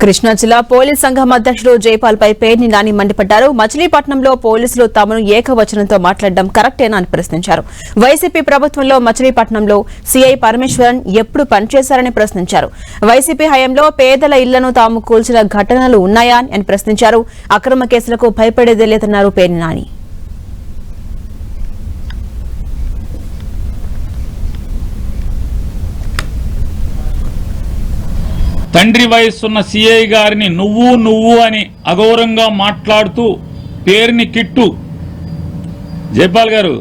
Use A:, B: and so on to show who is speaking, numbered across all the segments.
A: కృష్ణా జిల్లా పోలీస్ సంఘం అధ్యక్షుడు జైపాల్పై పేర్ని నాని మండిపడ్డారు. మచిలీపట్నంలో పోలీసులు తమను ఏకవచనంతో మాట్లాడడం కరెక్టేనా అని ప్రశ్నించారు. వైసీపీ ప్రభుత్వంలో మచిలీపట్నంలో సీఐ పరమేశ్వరన్ ఎప్పుడు పనిచేశారని ప్రశ్నించారు. వైసీపీ హయాంలో పేదల ఇళ్లను తాము కూల్చిన ఘటనలు ఉన్నాయా అని ప్రశ్నించారు. అక్రమ కేసులకు భయపడేదే లేదన్నారు పేర్ని నాని.
B: తండ్రి వయస్సున్న సిఐ గారిని నువ్వు అని అగౌరవంగా మాట్లాడుతూ పేరుని కిట్టు. జైపాల్ గారు,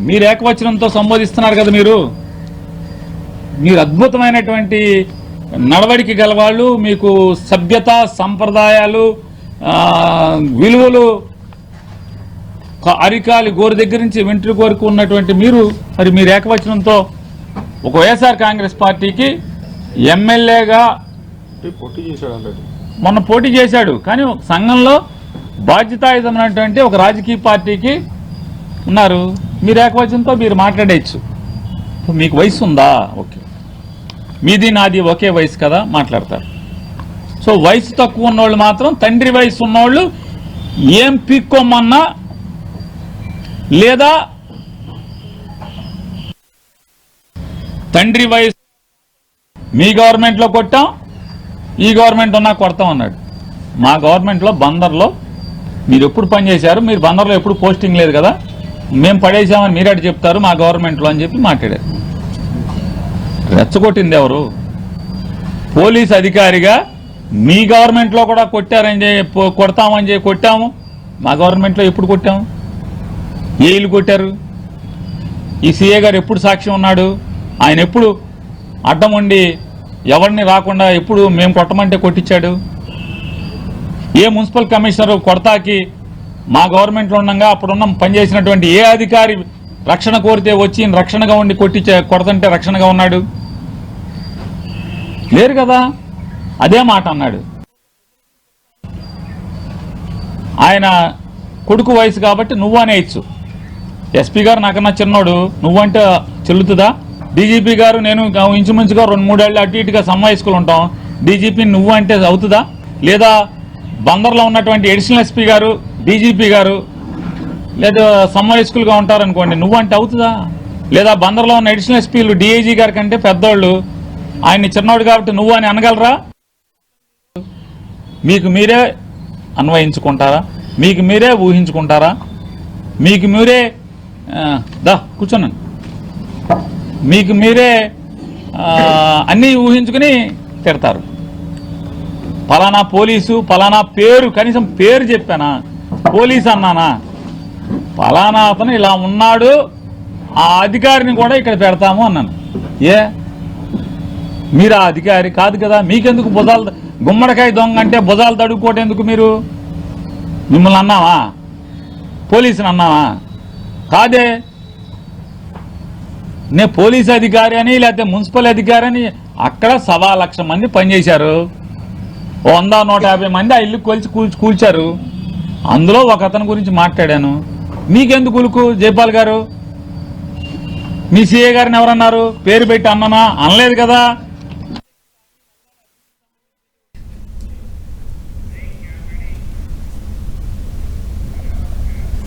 B: మీరు ఏకవచనంతో సంబోధిస్తున్నారు కదా. మీరు అద్భుతమైనటువంటి నడవడికి గలవాళ్ళు. మీకు సభ్యత, సంప్రదాయాలు, విలువలు అరికాలి గోరు దగ్గర నుంచి వెంట్రుక వరకు ఉన్నటువంటి మీరు ఏకవచనంతో ఒక వైఎస్ఆర్ కాంగ్రెస్ పార్టీకి ఎమ్మెల్యేగా మొన్న పోటీ చేశాడు. కానీ సంఘంలో బాధ్యతాయుతమైనటువంటి ఒక రాజకీయ పార్టీకి ఉన్నారు. మీరు ఏకవచనంతో మీరు మాట్లాడేయచ్చు. మీకు వయసు ఉందా? ఓకే, మీది నాది ఒకే వయసు కదా, మాట్లాడతారు. సో వయసు తక్కువ ఉన్నోళ్ళు మాత్రం, తండ్రి వయసు ఉన్నోళ్ళు ఏం పీక్కోమన్నా లేదా తండ్రి వయసు మీ గవర్నమెంట్లో కొట్టాం, ఈ గవర్నమెంట్ ఉన్నా కొడతాం అన్నాడు. మా గవర్నమెంట్లో బందర్లో మీరు ఎప్పుడు పనిచేశారు? మీరు బందర్లో ఎప్పుడు పోస్టింగ్ లేదు కదా, మేము పడేసామని మీరేట చెప్తారు మా గవర్నమెంట్లో అని చెప్పి మాట్లాడారు. రెచ్చగొట్టింది ఎవరు? పోలీస్ అధికారిగా మీ గవర్నమెంట్లో కూడా కొట్టారని కొడతామని చెప్పి కొట్టాము. మా గవర్నమెంట్లో ఎప్పుడు కొట్టాము? ఏ ఇల్లు కొట్టారు? ఈ సీఏ గారు ఎప్పుడు సాక్ష్యం ఉన్నాడు? ఆయన ఎప్పుడు అడ్డం ఉండి ఎవరిని రాకుండా ఎప్పుడు మేము కొట్టమంటే కొట్టించాడు? ఏ మున్సిపల్ కమిషనర్ కొడతాకి మా గవర్నమెంట్లో ఉండగా అప్పుడున్న పనిచేసినటువంటి ఏ అధికారి రక్షణ కోరితే వచ్చి రక్షణగా ఉండి కొడుతుంటే రక్షణగా ఉన్నాడు? లేరు కదా. అదే మాట అన్నాడు. ఆయన కొడుకు వయసు కాబట్టి నువ్వు అనేయచ్చు. ఎస్పీ గారు నాకన్నా చిన్నోడు, నువ్వంటే చెల్లుతుందా? డీజీపీ గారు నేను ఇంచుమించుగా 2-3 ఏళ్ళు అటు ఇటుగా సమావేశకులు ఉంటాం. డీజీపీ నువ్వు అంటే అవుతుందా? లేదా బందర్లో ఉన్నటువంటి అడిషనల్ ఎస్పీ గారు, డీజీపీ గారు లేదా సమావేశకులుగా ఉంటారనుకోండి, నువ్వు అంటే అవుతుందా? లేదా బందర్లో ఉన్న అడిషనల్ ఎస్పీలు డిఐజీ గారి కంటే పెద్దోళ్ళు, ఆయన్ని చిన్నోడు కాబట్టి నువ్వు అని అనగలరా? మీకు మీరే అన్వయించుకుంటారా? మీకు మీరే ఊహించుకుంటారా? మీకు మీరే కూర్చోనండి, మీకు మీరే అన్నీ ఊహించుకుని తిడతారు. పలానా పోలీసు, పలానా పేరు, కనీసం పేరు చెప్పానా? పోలీసు అన్నానా? పలానా అతను ఇలా ఉన్నాడు, ఆ అధికారిని కూడా ఇక్కడ పెడతాము అన్నాను. ఏ మీరు ఆ అధికారి కాదు కదా, మీకెందుకు భుజాలు? గుమ్మడికాయ దొంగ అంటే భుజాలు తడుక్కోవటం ఎందుకు? మిమ్మల్ని అన్నావా? పోలీసుని అన్నావా? కాదే. నేను పోలీసు అధికారి అని లేకపోతే మున్సిపల్ అధికారి అని అక్కడ 1,00,000 మంది పనిచేశారు. 100-150 మంది ఆ ఇల్లు కూల్చారు. అందులో ఒక అతని గురించి మాట్లాడాను. మీకెందుకు ఉలుకు? జైపాల్ గారు, మీ సీఏ గారిని ఎవరన్నారు? పేరు పెట్టి అన్నానా? అనలేదు కదా.